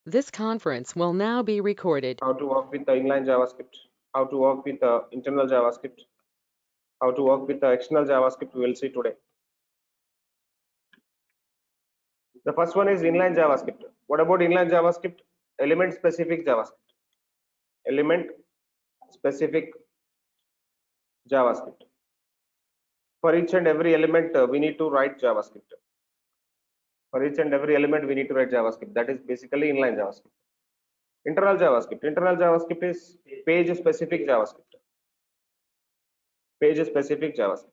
This conference will now be recorded. How to work with the inline JavaScript, how to work with the internal JavaScript, how to work with the external JavaScript we will see today. The first one is inline JavaScript. What about inline JavaScript? Element specific JavaScript. Element specific JavaScript. For each and every element, we need to write JavaScript. For each and every element, we need to write JavaScript. That is basically inline JavaScript. Internal JavaScript. Internal JavaScript is page specific JavaScript. Page specific JavaScript.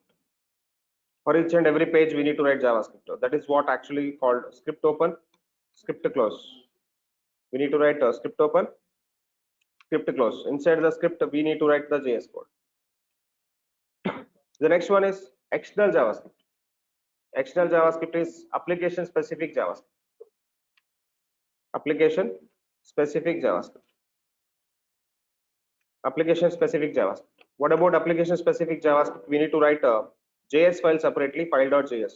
For each and every page, we need to write JavaScript. That is what actually called script open, script close. We need to write a script open, script close. Inside the script, we need to write the JS code. The next one is external JavaScript. External JavaScript is application specific JavaScript. Application specific JavaScript. Application specific JavaScript. What about application specific JavaScript? We need to write a JS file separately, file.js,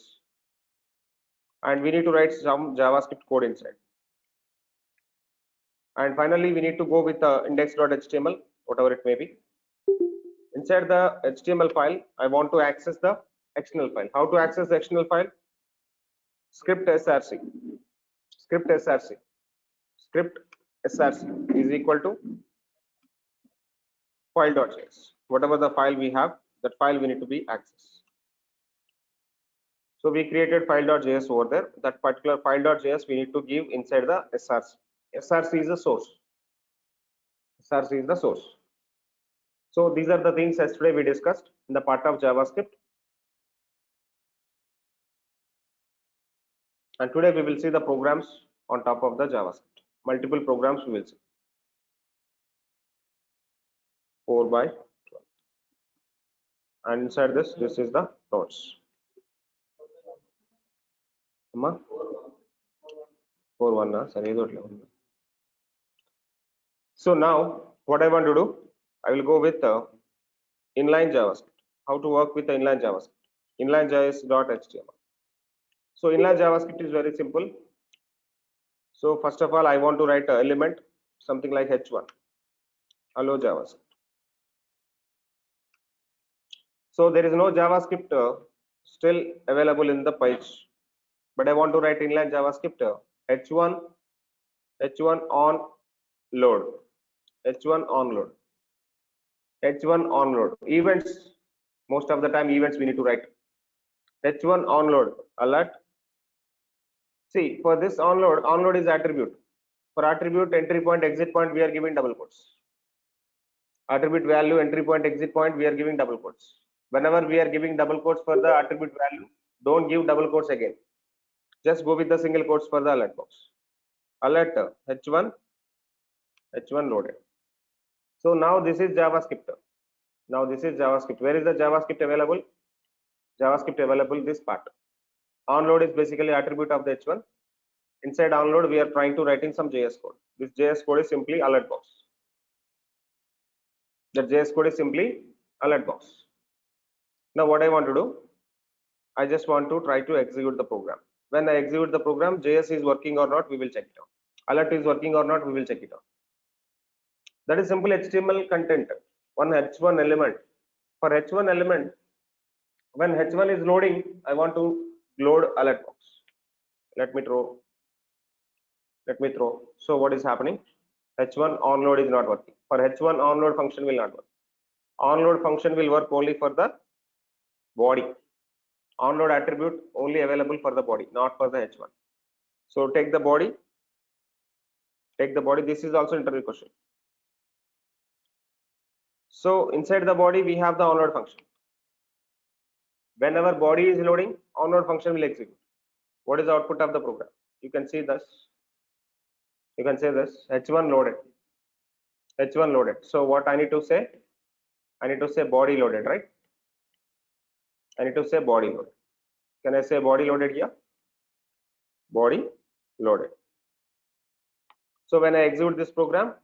and we need to write some JavaScript code inside. And finally, we need to go with index.html, whatever it may be. Inside the HTML file, I want to access the external file. How to access the external file? Script src. Script src. Script src is equal to file.js. Whatever the file we have, that file we need to be accessed. So we created file.js over there. That particular file.js we need to give inside the src. src is the source. src is the source. So these are the things yesterday we discussed in the part of JavaScript. And today we will see the programs on top of the JavaScript. Multiple programs we will see. 4x12. And inside this is the nodes. 4.1. So now what I want to do, I will go with inline JavaScript. How to work with the inline JavaScript? Inline.js.html. So inline JavaScript is very simple. So first of all, I want to write an element, something like h1. Hello JavaScript. So there is no JavaScript still available in the page, but I want to write inline JavaScript h1 on load, h1 on load, h1 on load. Events, most of the time events we need to write h1 on load alert. See, for this onload is attribute. For attribute entry point, exit point, we are giving double quotes. Attribute value, entry point, exit point, we are giving double quotes. Whenever we are giving double quotes for the attribute value, don't give double quotes again. Just go with the single quotes for the alert box. Alert h1 loaded. So now this is JavaScript. Now this is JavaScript. Where is the JavaScript available? JavaScript available this part. Onload is basically attribute of the h1. Inside onload, we are trying to write in some JS code. This JS code is simply alert box. The JS code is simply alert box. Now what I want to do, I just want to try to execute the program. When I execute the program, JS is working or not, we will check it out. Alert is working or not, we will check it out. That is simple HTML content. One h1 element. For h1 element, when h1 is loading, I want to load alert box. Let me throw. So what is happening? h1 onload is not working. For h1 onload function will not work. Onload function will work only for the body. Onload attribute only available for the body, not for the h1. So take the body. This is also interview question. So inside the body we have the onload function. Whenever body is loading, onload function will execute. What is the output of the program? You can see this. You can say this h1 loaded. h1 loaded. So what I need to say? I need to say body loaded, right? I need to say body loaded. Can I say body loaded here? Body loaded. So when I execute this program,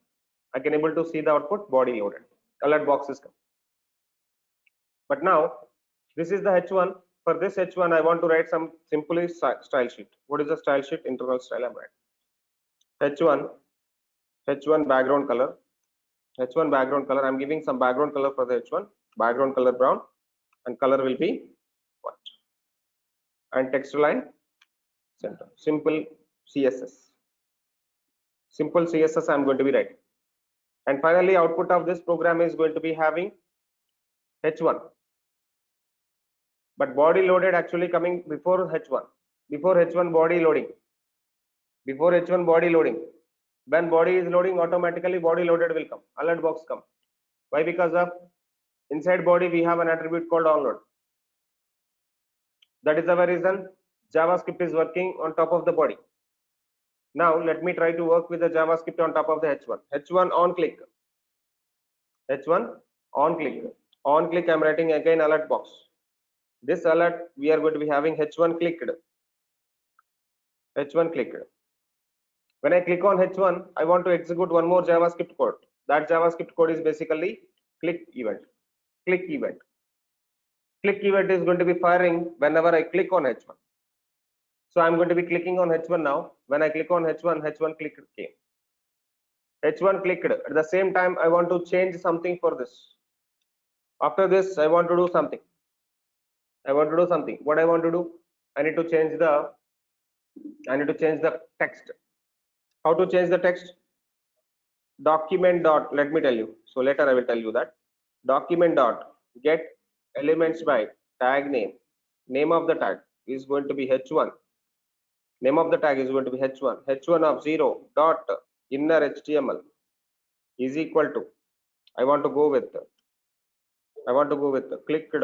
I can able to see the output body loaded. Alert box is come. But now this is the h1. For this h1, I want to write some simply style sheet. What is the style sheet? Internal style I'm writing. h1 h1 background color, h1 background color. I'm giving some background color for the h1, background color brown, and color will be white, and text line center. Simple CSS. Simple CSS I'm going to be writing. And finally, output of this program is going to be having h1, but body loaded actually coming before h1. Before h1 body loading. Before h1 body loading. When body is loading, automatically body loaded will come. Alert box come. Why? Because of inside body we have an attribute called onload. That is the reason JavaScript is working on top of the body. Now let me try to work with the JavaScript on top of the h1. h1 on click. h1 on click. On click I'm writing again alert box. This alert we are going to be having h1 clicked. h1 clicked. When I click on h1, I want to execute one more JavaScript code. That JavaScript code is basically click event. Click event. Click event is going to be firing whenever I click on h1. So I'm going to be clicking on h1 now. When I click on h1, h1 click came. h1 clicked. At the same time, I want to change something for this. After this, I want to do something. What I want to do? I need to change the text. How to change the text? Document dot, let me tell you. So later I will tell you that. Document dot get elements by tag name. Name of the tag is going to be h1. Name of the tag is going to be h1. h1 of 0 dot inner HTML is equal to, I want to go with clicked.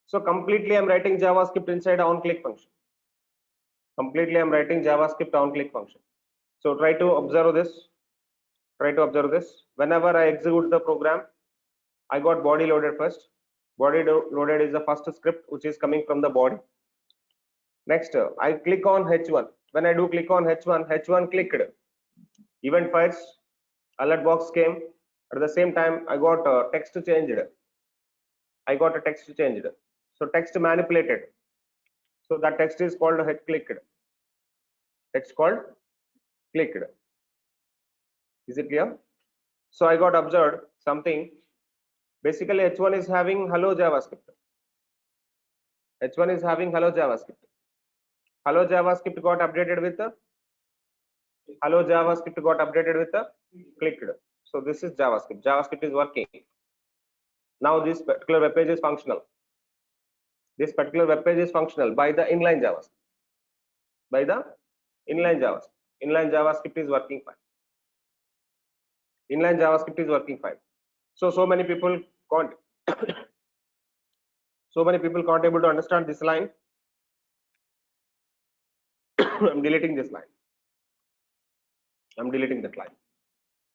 So completely I'm writing JavaScript inside on click function. Completely I'm writing JavaScript on click function. So try to observe this. Whenever I execute the program, I got body loaded first. Body loaded is the first script which is coming from the body. Next, I click on h1. When I do click on h1, h1 clicked. Event fires, alert box came. At the same time, I got text changed. So text manipulated. So that text is called clicked. Text called clicked. Is it clear? So I got observed something. Basically, h1 is having hello JavaScript. h1 is having hello JavaScript. Hello JavaScript got updated with the clicked. So this is JavaScript. JavaScript is working. Now this particular web page is functional. By the inline JavaScript. Inline JavaScript is working fine. So many people can't able to understand this line. I'm deleting this line. I'm deleting that line.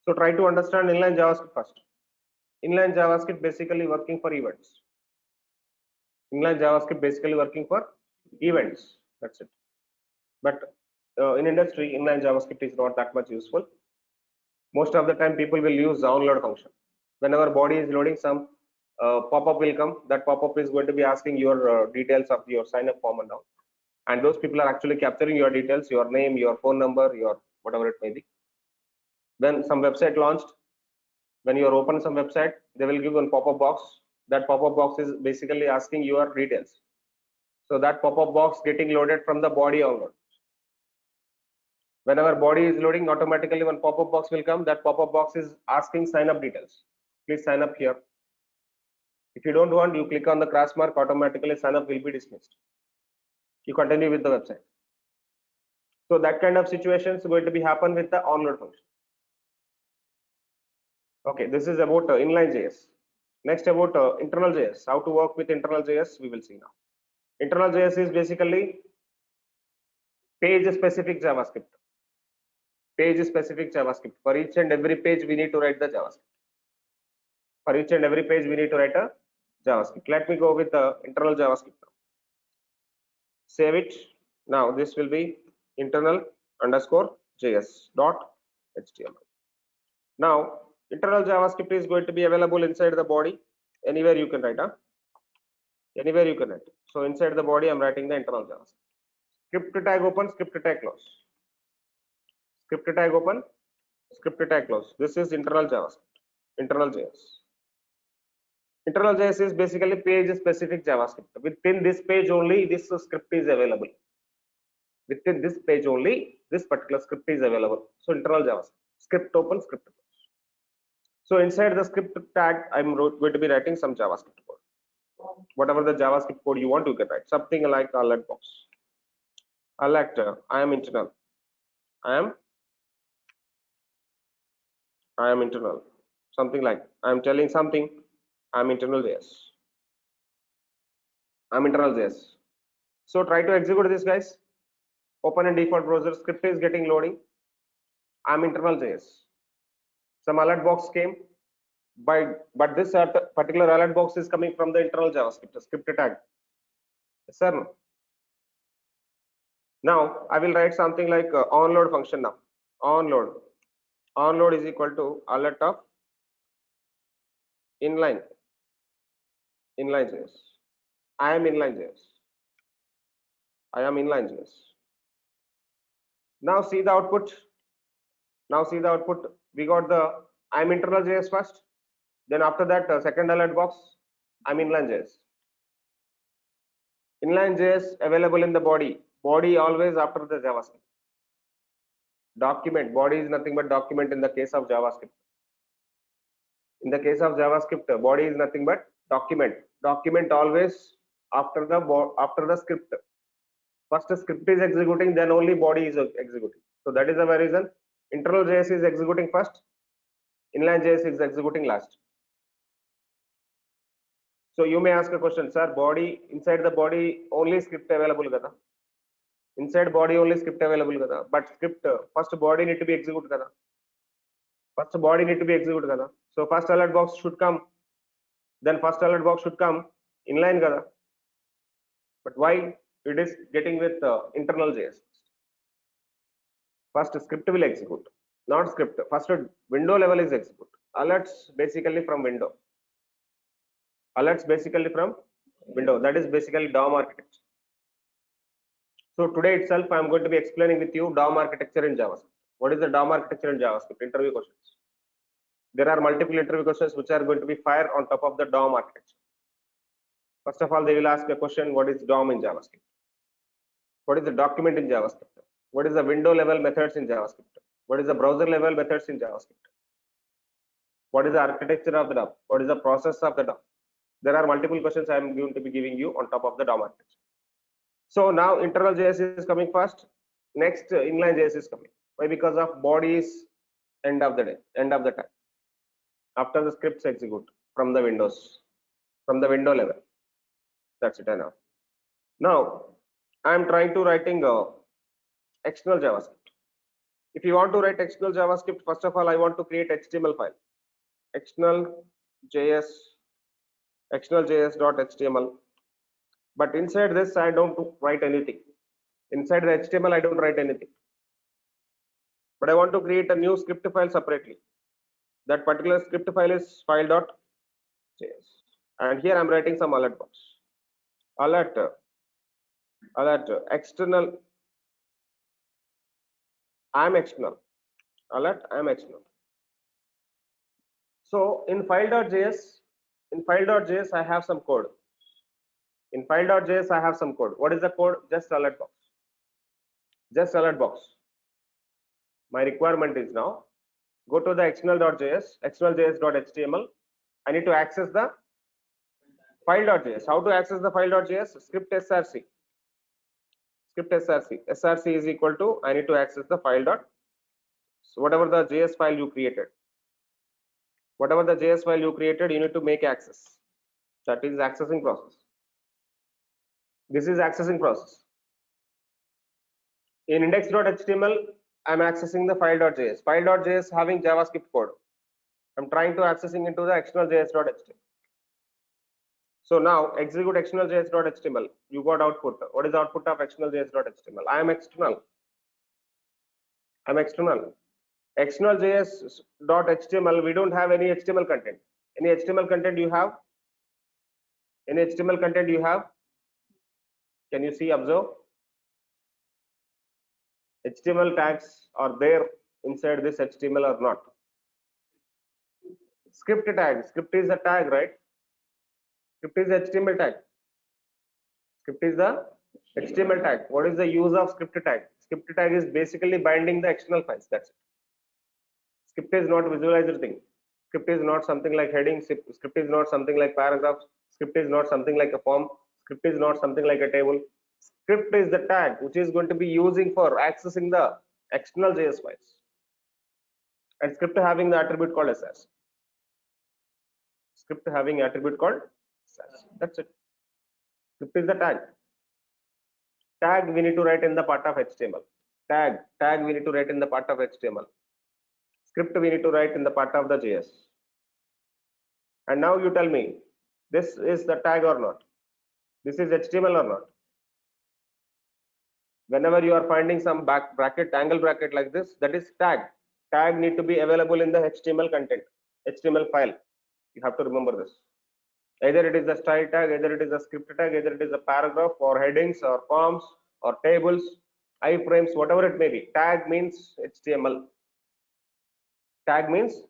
So try to understand inline JavaScript first. Inline JavaScript basically working for events. That's it. But in industry, inline JavaScript is not that much useful. Most of the time, people will use download function. Whenever body is loading, some pop-up will come. That pop-up is going to be asking your details of your sign-up form and all. And those people are actually capturing your details, your name, your phone number, your whatever it may be. When some website launched, when you open some website, they will give one pop-up box. That pop-up box is basically asking your details. So that pop-up box getting loaded from the body onward. Whenever body is loading, automatically one pop-up box will come. That pop-up box is asking sign up details. Please sign up here. If you don't want, you click on the cross mark, automatically sign up will be dismissed. You continue with the website. So that kind of situation is going to be happen with the onload function. Okay, this is about inline JS. Next about internal JS. How to work with internal JS, we will see now. Internal JS is basically page specific JavaScript. For each and every page, we need to write the JavaScript. Let me go with the internal JavaScript. Save it. Now this will be internal underscore JS.html. Now internal JavaScript is going to be available inside the body. Anywhere you can write. So inside the body, I'm writing the internal JavaScript. Script tag open, script tag close. Script tag open, script tag close. This is internal JavaScript, internal JS. Internal JS is basically page specific JavaScript. Within this page only this script is available. Within this page only this particular script is available. So internal JavaScript. Script open, script close. So inside the script tag, I'm going to be writing some JavaScript code. Whatever the JavaScript code you want to get, write something like alert box. Alert, I am internal. I am internal. Something like I am telling something. I am internal JS. I am internal JS. So try to execute this, guys. Open in default browser. Script is getting loading. I am internal JS. Some alert box came. But this particular alert box is coming from the internal JavaScript, the script tag. Yes, sir. No? Now I will write something like onload function now. Onload is equal to alert of inline JS. I am inline JS. I am inline JS. Now see the output. We got the I am internal JS first. Then after that second alert box, I am inline JS. Inline JS available in the body. Body always after the JavaScript. Document, body is nothing but document in the case of JavaScript. In the case of JavaScript, body is nothing but document. Document always after the script. First the script is executing, then only body is executing. So that is the reason internal JS is executing first, inline JS is executing last. So you may ask a question, sir, body, inside the body only script available kada? Inside body only script available kada? But script first body need to be executed kada? First body need to be executed kada? So first alert box should come, then first alert box should come inline kada? But why it is getting with internal JS? First script will execute, not script. First window level is execute. Alerts basically from window. Alerts basically from window. That is basically DOM architecture. So today itself I am going to be explaining with you DOM architecture in JavaScript. What is the DOM architecture in JavaScript? Interview questions. There are multiple interview questions which are going to be fired on top of the DOM architecture. First of all, they will ask a question, what is DOM in JavaScript? What is the document in JavaScript? What is the window level methods in JavaScript? What is the browser level methods in JavaScript? What is the architecture of the DOM? What is the process of the DOM? There are multiple questions I am going to be giving you on top of the DOM architecture. So now internal JS is coming first. Next inline JS is coming. Why? Because of bodies end of the day, end of the time. After the scripts execute from the windows, from the window level. That's it enough. Now I am trying to writing external JavaScript. If you want to write external JavaScript, first of all I want to create HTML file. External JS.html. But inside this I don't write anything. Inside the HTML I don't write anything. But I want to create a new script file separately. That particular script file is file.js. And here I'm writing some alert box. Alert external. I am external. Alert I am external. So in file.js, I have some code. In file.js I have some code. What is the code? Just alert box. Just alert box. My requirement is now go to the external.js, external.js.html. I need to access the file.js. How to access the file.js? Script src. Script src. Src is equal to I need to access the file. So whatever the JS file you created, you need to make access. That is accessing process. This is accessing process. In index.html, I'm accessing the file.js. File.js having JavaScript code. I'm trying to accessing into the external JS.html. So now execute external JS.html. You got output. What is the output of external JS.html? I am external. External JS.html, we don't have any HTML content. Any HTML content you have? Can you see, observe? HTML tags are there inside this HTML or not? Script tag. Script is a tag, right? Script is HTML tag. Script is the HTML tag. What is the use of script tag? Script tag is basically binding the external files. That's it. Script is not visualized thing. Script is not something like heading. Script is not something like paragraphs. Script is not something like a form. Script is not something like a table. Script is the tag which is going to be using for accessing the external JS files. And script having the attribute called SS. Script having attribute called SS. That's it. Script is the tag. Tag we need to write in the part of HTML. Tag we need to write in the part of HTML. Script we need to write in the part of the JS. And now you tell me, this is the tag or not? This is HTML or not? Whenever you are finding some bracket, angle bracket like this, that is tag. Tag need to be available in the HTML content, HTML file. You have to remember this. Either it is a style tag, either it is a script tag, either it is a paragraph or headings or forms or tables, iframes, whatever it may be. Tag means HTML. Tag means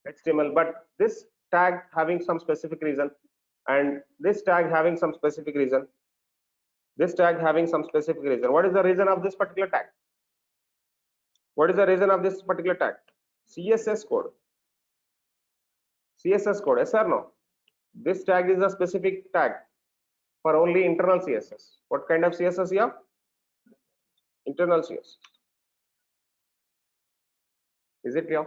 HTML, but this tag having some specific reason, and this tag having some specific reason, this tag having some specific reason. What is the reason of this particular tag? What is the reason of this particular tag? CSS code. CSS code, yes or no? This tag is a specific tag for only internal CSS. What kind of CSS you have? Internal CSS. Is it clear?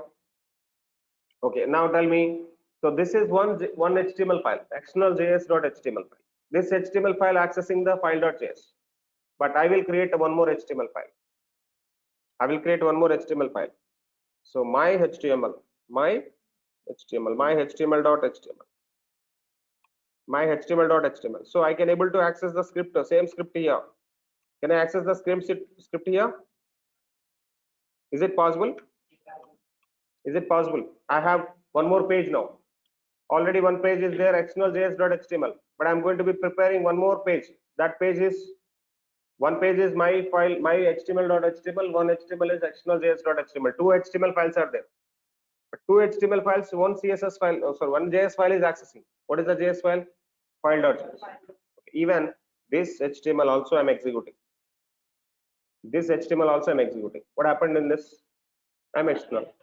Okay, now tell me. So this is one HTML file, external js.html file. This HTML file accessing the file.js. But I will create one more HTML file. I will create one more HTML file. So my HTML.html, my HTML.html. So I can able to access the script, same script here. Can I access the script here? Is it possible? Is it possible? I have one more page now. Already one page is there, external js.html, but I'm going to be preparing one more page. That page is, one page is my file, my html.html, one HTML is external js.html. Two HTML files are there. But two HTML files, one CSS file, one JS file is accessing. What is the JS file? File.js. Even this HTML also I'm executing. This HTML also I'm executing. What happened in this? I'm external.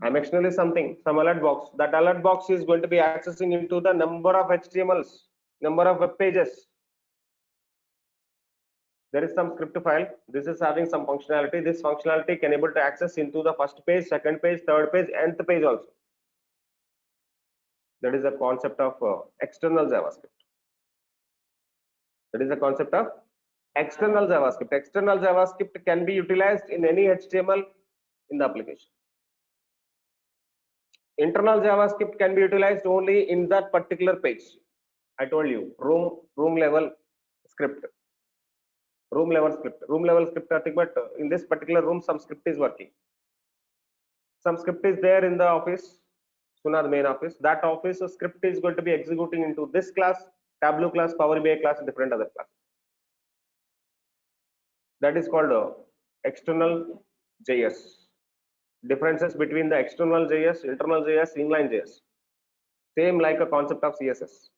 I'm external is something, some alert box. That alert box is going to be accessing into the number of HTMLs, number of web pages. There is some script file. This is having some functionality. This functionality can able to access into the first page, second page, third page, nth page also. That is the concept of external JavaScript. That is the concept of external JavaScript. External JavaScript can be utilized in any HTML in the application. Internal JavaScript can be utilized only in that particular page. I told you, room level script. Room level script, but in this particular room some script is working. Some script is there in the office, Suna main office. That office script is going to be executing into this class, Tableau class, Power BI class, different other classes. That is called external JS. Differences between the external JS, internal JS, inline JS. Same like a concept of CSS.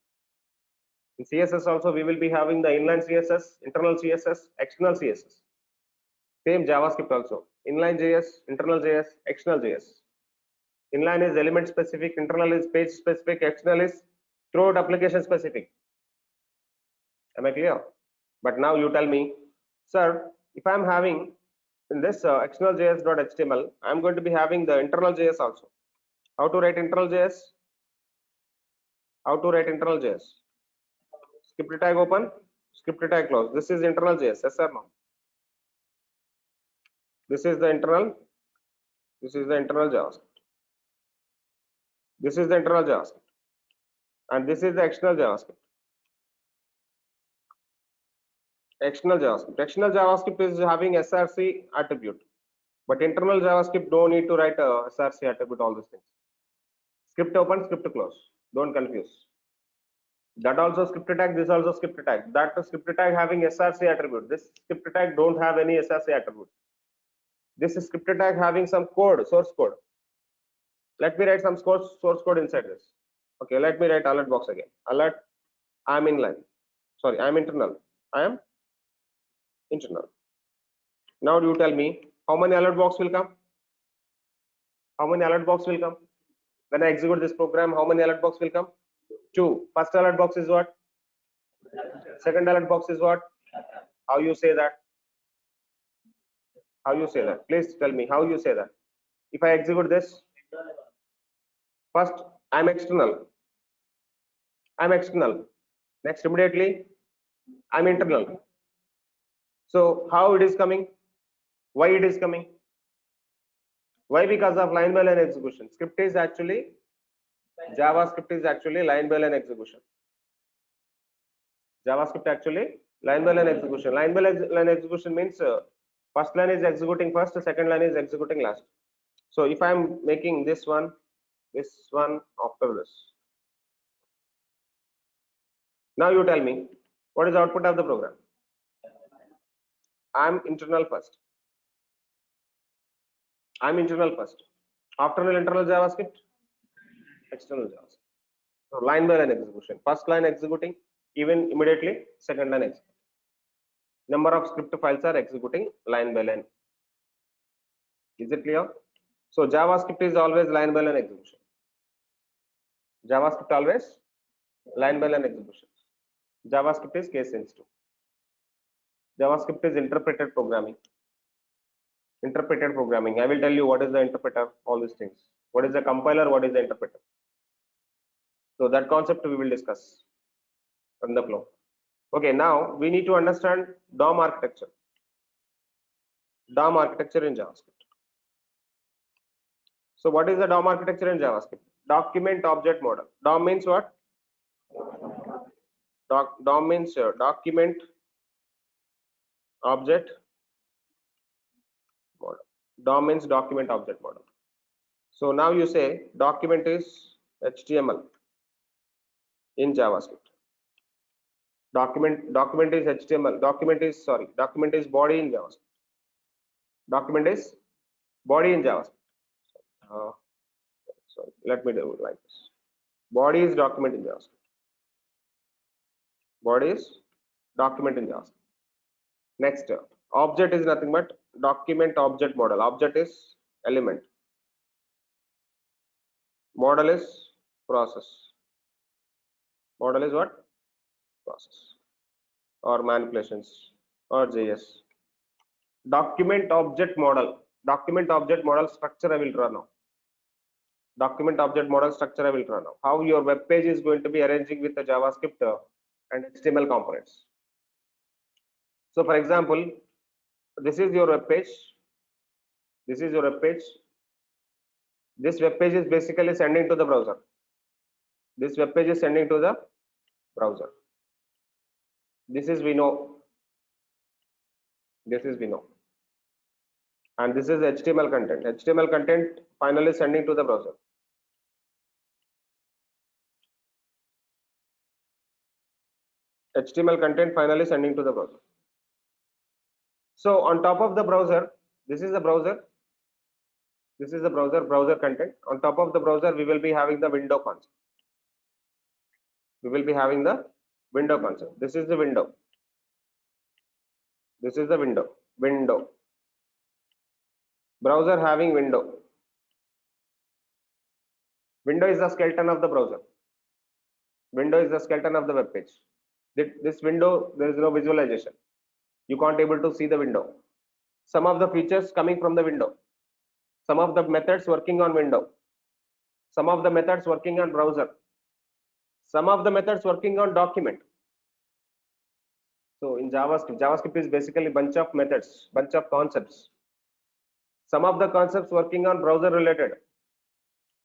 In CSS also we will be having the inline CSS, internal CSS, external CSS. Same JavaScript also. Inline JS, internal JS, external JS. Inline is element specific, internal is page specific, external is throughout application specific. Am I clear? But now you tell me, sir, if I'm having in this external js.html, I'm going to be having the internal JS also. How to write internal JS? How to write internal JS? Script tag open, script tag close. This is internal JS, yes or no? This is the internal. This is the internal JavaScript. This is the internal JavaScript. And this is the external JavaScript. External JavaScript. External JavaScript is having SRC attribute. But internal JavaScript don't need to write a SRC attribute, all these things. Script open, script close. Don't confuse. That also script tag, this also script tag. That script tag having src attribute. This script tag don't have any src attribute. This script tag having some code, source code. Let me write some source code inside this. Okay, let me write alert box again. Alert, I'm inline. Sorry, I'm internal. I am internal. Now you tell me how many alert box will come? How many alert box will come? When I execute this program, how many alert box will come? 2. First alert box is what? Second alert box is what? How you say that? How you say that? Please tell me how you say that. If I execute this, first I'm external. I'm external. Next immediately I'm internal. So how it is coming? Why it is coming? Why? Because of line by line execution. Script is actually JavaScript is actually line by line execution. JavaScript actually line by line execution. Line by line execution means first line is executing first, the second line is executing last. So if I'm making this one after this. Now you tell me what is the output of the program? I'm internal first. I'm internal first. After internal JavaScript, external JavaScript. So line by line execution. First line executing, even immediately second line executing. Number of script files are executing line by line. Is it clear? So JavaScript is always line by line execution. JavaScript always line by line execution. JavaScript is case sensitive. JavaScript is interpreted programming. Interpreted programming. I will tell you what is the interpreter, all these things. What is the compiler, what is the interpreter. So that concept we will discuss on the flow. Okay, now we need to understand DOM architecture. DOM architecture in JavaScript. So what is the DOM architecture in JavaScript? Document object model. DOM means what? DOM means document object model. DOM means document object model. So now you say document is HTML in JavaScript. Document is HTML. Document is body in JavaScript. Document is body in JavaScript. Sorry, let me do it like this. Body is document in JavaScript. Body is document in JavaScript. Next, object is nothing but document object model. Object is element. Model is process. Model is what? Process or manipulations or JS. Document object model. Document object model structure I will draw now. Document object model structure I will draw now. How your web page is going to be arranging with the JavaScript and HTML components. So for example, this is your web page. This is your web page. This web page is basically sending to the browser. This web page is sending to the browser. This is we know. This is we know. And this is HTML content. HTML content finally sending to the browser. HTML content finally sending to the browser. So on top of the browser, this is the browser. This is the browser content. On top of the browser, we will be having the window concept. We will be having the window concept. This is the window. This is the window. Window. Browser having window. Window is the skeleton of the browser. Window is the skeleton of the web page. This window, there is no visualization. You can't able to see the window. Some of the features coming from the window. Some of the methods working on window. Some of the methods working on browser. Some of the methods working on document. So in JavaScript is basically bunch of methods, bunch of concepts. Some of the concepts working on browser related.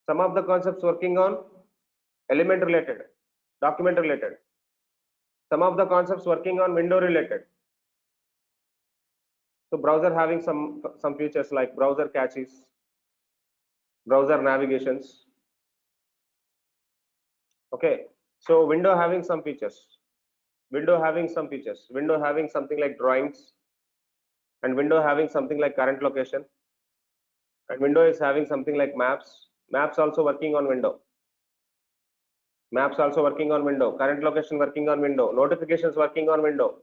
Some of the concepts working on element related, document related. Some of the concepts working on window related. So browser having some features like browser caches, browser navigations. Okay, So window having some features. Window having something like drawings, and window having something like current location, and window is having something like maps. Maps also working on window. Maps also working on window. Current location working on window. Notifications working on window.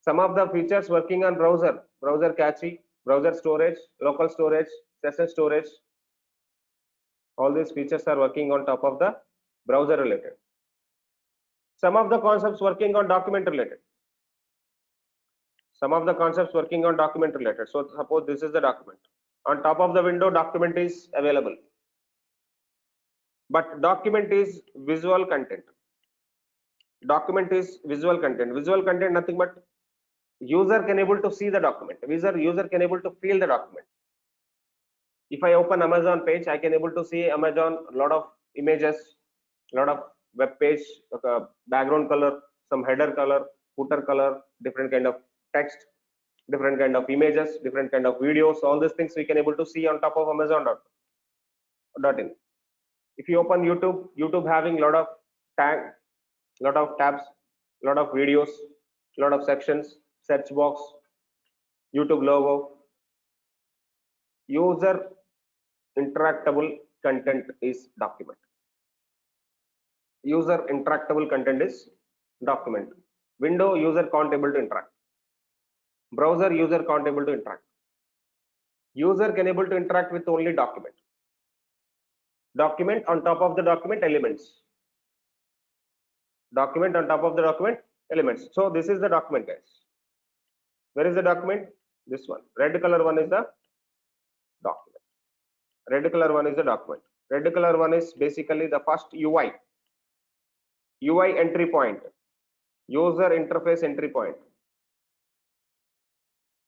Some of the features working on browser. Browser cache, browser storage, local storage, session storage. All these features are working on top of the browser related. Some of the concepts working on document related. Some of the concepts working on document related. So suppose this is the document. On top of the window, document is available. But document is visual content. Document is visual content. Visual content nothing but user can able to see the document. User can able to feel the document. If I open Amazon page, I can able to see Amazon, lot of images, lot of web page, background color, some header color, footer color, different kind of text, different kind of images, different kind of videos. All these things we can able to see on top of Amazon.in. If you open YouTube, YouTube having lot of tabs, lot of videos, lot of sections, search box, YouTube logo. User interactable content is document. User interactable content is document. Window user can't able to interact. Browser user can't able to interact. User can able to interact with only document. Document on top of the document elements. Document on top of the document elements. So this is the document, guys. Where is the document? This one. Red color one is the document. Red color one is the document. Red color one is basically the first UI. UI entry point. User interface entry point.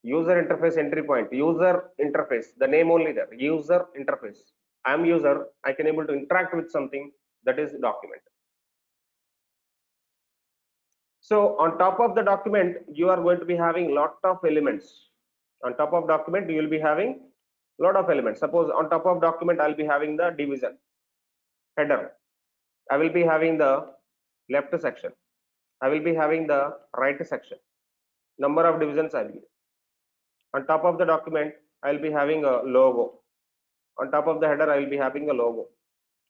User interface entry point. User interface. The name only there. User interface. I am user. I can able to interact with something, that is document. So on top of the document, you are going to be having lot of elements. On top of document, you will be having lot of elements. Suppose on top of document, I'll be having the division, header. I will be having the left section. I will be having the right section. Number of divisions I will be. On top of the document, I will be having a logo. On top of the header, I will be having a logo.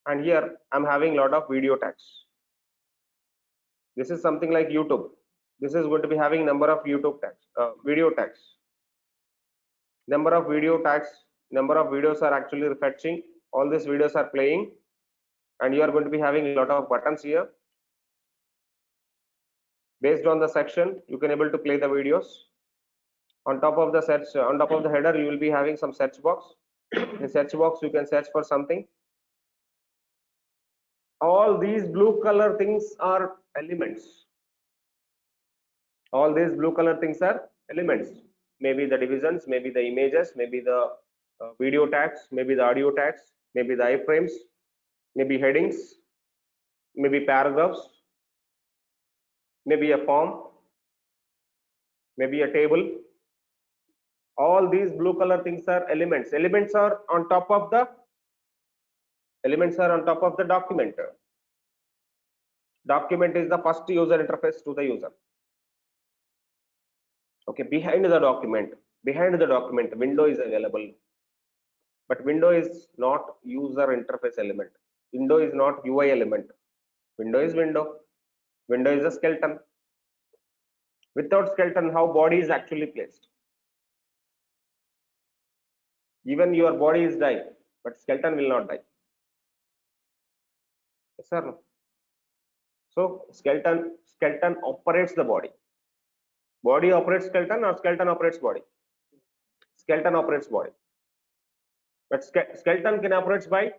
And here I'm having a lot of video tags. This is something like YouTube. This is going to be having number of YouTube tags, video tags. Number of video tags, number of videos are actually fetching. All these videos are playing, and you are going to be having a lot of buttons here. Based on the section, you can able to play the videos. On top of the search, on top of the header, you will be having some search box. In search box, you can search for something. All these blue color things are elements. All these blue color things are elements. Maybe the divisions, maybe the images, maybe the video tags, maybe the audio tags, maybe the iframes, maybe headings, maybe paragraphs, maybe a form, maybe a table. All these blue color things are elements. Elements are on top of the document. Document is the first user interface to the user. Okay, behind the document, window is available, but window is not user interface element. Window is not UI element. Window is window. Window is a skeleton. Without skeleton, how body is actually placed? Even your body is die, but skeleton will not die. Yes or no? So skeleton operates the body. Body operates skeleton, or skeleton operates body? Skeleton operates body. But skeleton can operate by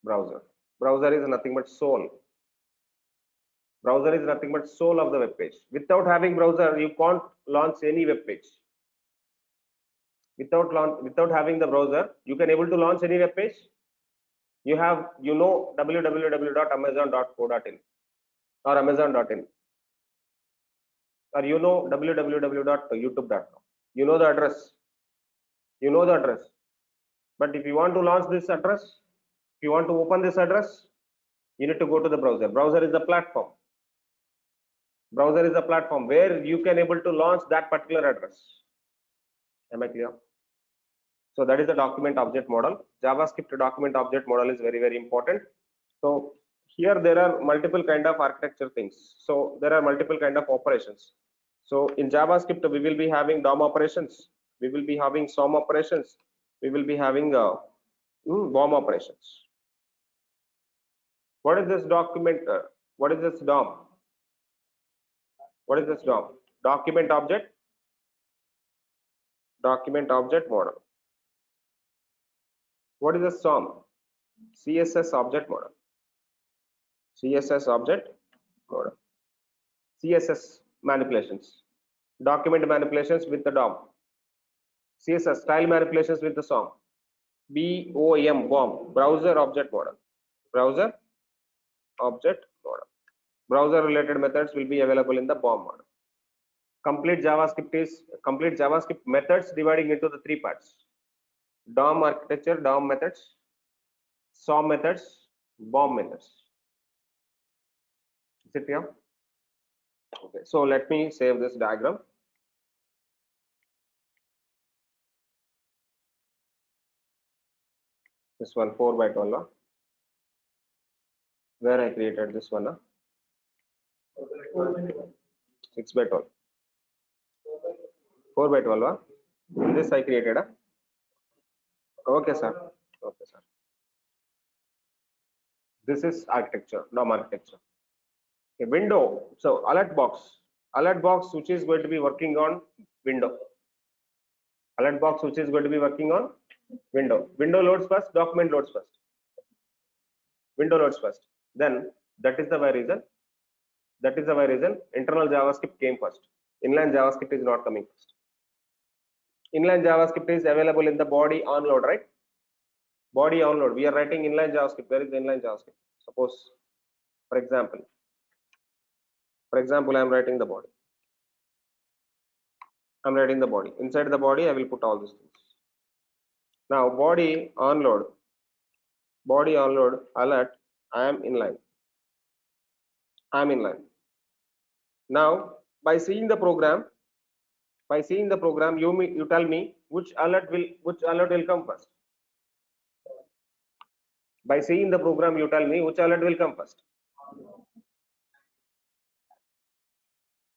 browser. Browser is nothing but soul. Browser is nothing but soul of the web page. Without having browser, you can't launch any web page. Without having the browser, you can able to launch any web page. You know www.amazon.co.in or amazon.in, or you know www.youtube.com. You know the address. But if you want to launch this address, If you want to open this address, you need to go to the browser. Browser is the platform. Browser is the platform where you can able to launch that particular address. Am I clear? So that is the document object model. JavaScript document object model is very, very important. So here there are multiple kind of architecture things. So there are multiple kind of operations. So in JavaScript, we will be having DOM operations. We will be having SOM operations. We will be having BOM operations. What is this document? What is this DOM? What is this DOM? Document object model. What is the SOM? CSS object model. CSS object model. CSS manipulations. Document manipulations with the DOM. CSS style manipulations with the SOM. BOM, browser object model. Browser object model. Browser related methods will be available in the BOM model. Complete JavaScript methods dividing into the three parts: DOM architecture, DOM methods, SOM methods, BOM methods. Is it clear? Okay, so let me save this diagram. This one 4x12, where I created this one 6x12, 4x12. This I created. Okay, sir. Okay, sir. This is architecture, DOM architecture. Okay, window. So alert box, which is going to be working on window. Alert box, which is going to be working on window. Window loads first, document loads first. Window loads first. Then that is the why reason. That is the why reason internal JavaScript came first. Inline JavaScript is not coming first. Inline JavaScript is available in the body onload, right? Body onload. We are writing inline JavaScript. Where is the inline JavaScript? Suppose, for example, I am writing the body. I'm writing the body. Inside the body, I will put all these things. Now, body onload, alert. I am inline. Now, by seeing the program, you tell me which alert will come first. By seeing the program, you tell me which alert will come first.